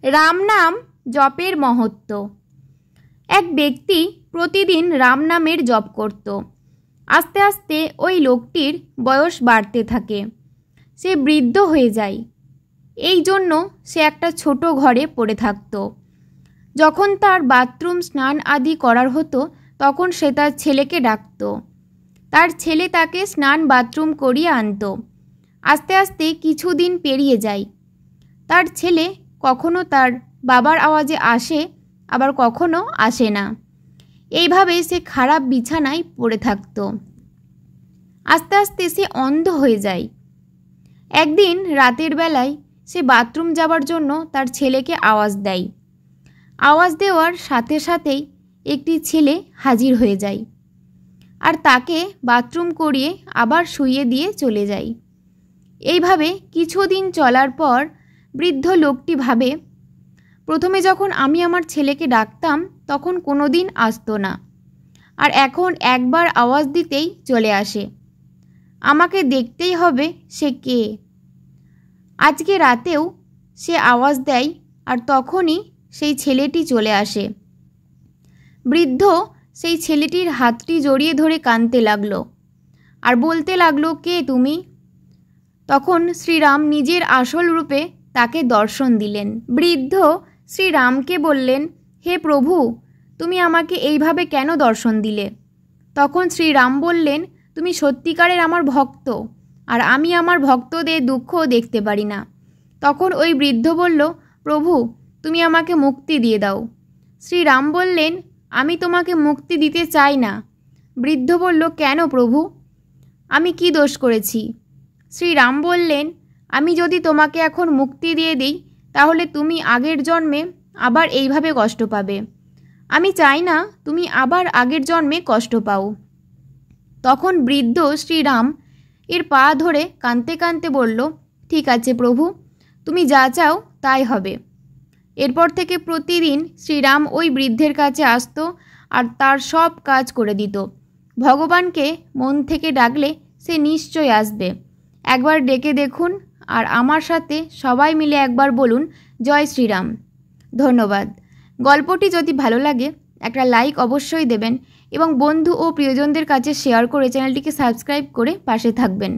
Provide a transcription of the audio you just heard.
রাম নাম জপের মহত্ব। এক ব্যক্তি প্রতিদিন রাম নামের জপ করত। আস্তে আস্তে ওই লোকটির বয়স বাড়তে থাকে, সে বৃদ্ধ হয়ে যায়। এই জন্য সে একটা ছোট ঘরে পড়ে থাকত। যখন তার বাথরুম স্নান আদি করার হতো তখন সে তার ছেলেকে ডাকত। তার ছেলে তাকে স্নান বাথরুম করিয়ে আনত। আস্তে আস্তে কিছুদিন পেরিয়ে যায়। তার ছেলে কখনো তার বাবার আওয়াজে আসে, আবার কখনো আসে না। এইভাবে সে খারাপ বিছানায় পড়ে থাকত। আস্তে আস্তে সে অন্ধ হয়ে যায়। একদিন রাতের বেলায় সে বাথরুম যাবার জন্য তার ছেলেকে আওয়াজ দেয়। আওয়াজ দেওয়ার সাথে সাথেই একটি ছেলে হাজির হয়ে যায় আর তাকে বাথরুম করিয়ে আবার শুইয়ে দিয়ে চলে যায়। এইভাবে কিছুদিন চলার পর বৃদ্ধ লোকটি ভাবে, প্রথমে যখন আমি আমার ছেলেকে ডাকতাম তখন কোনো দিন আসতো না, আর এখন একবার আওয়াজ দিতেই চলে আসে। আমাকে দেখতেই হবে সে কে। আজকে রাতেও সে আওয়াজ দেয় আর তখনই সেই ছেলেটি চলে আসে। বৃদ্ধ সেই ছেলেটির হাতটি জড়িয়ে ধরে কাঁদতে লাগলো আর বলতে লাগলো, কে তুমি? তখন শ্রীরাম নিজের আসল রূপে তাকে দর্শন দিলেন। বৃদ্ধ শ্রীরামকে বললেন, হে প্রভু, তুমি আমাকে এইভাবে কেন দর্শন দিলে? তখন শ্রীরাম বললেন, তুমি সত্যিকারের আমার ভক্ত, আর আমি আমার ভক্তদের দুঃখ দেখতে পারি না। তখন ওই বৃদ্ধ বলল, প্রভু, তুমি আমাকে মুক্তি দিয়ে দাও। শ্রীরাম বললেন, আমি তোমাকে মুক্তি দিতে চাই না। বৃদ্ধ বলল, কেন প্রভু? আমি কি দোষ করেছি? শ্রীরাম বললেন, আমি যদি তোমাকে এখন মুক্তি দিয়ে দিই তাহলে তুমি আগের জন্মে আবার এইভাবে কষ্ট পাবে। আমি চাই না তুমি আবার আগের জন্মে কষ্ট পাও। তখন বৃদ্ধ শ্রীরাম এর পা ধরে কাঁদতে কাঁদতে বলল, ঠিক আছে প্রভু, তুমি যা চাও তাই হবে। এরপর থেকে প্রতিদিন শ্রীরাম ওই বৃদ্ধের কাছে আসতো আর তার সব কাজ করে দিত। ভগবানকে মন থেকে ডাকলে সে নিশ্চয় আসবে। একবার ডেকে দেখুন আর আমার সাথে সবাই মিলে একবার বলুন, জয় শ্রীরাম। ধন্যবাদ। গল্পটি যদি ভালো লাগে একটা লাইক অবশ্যই দেবেন এবং বন্ধু ও প্রিয়জনদের কাছে শেয়ার করে চ্যানেলটিকে সাবস্ক্রাইব করে পাশে থাকবেন।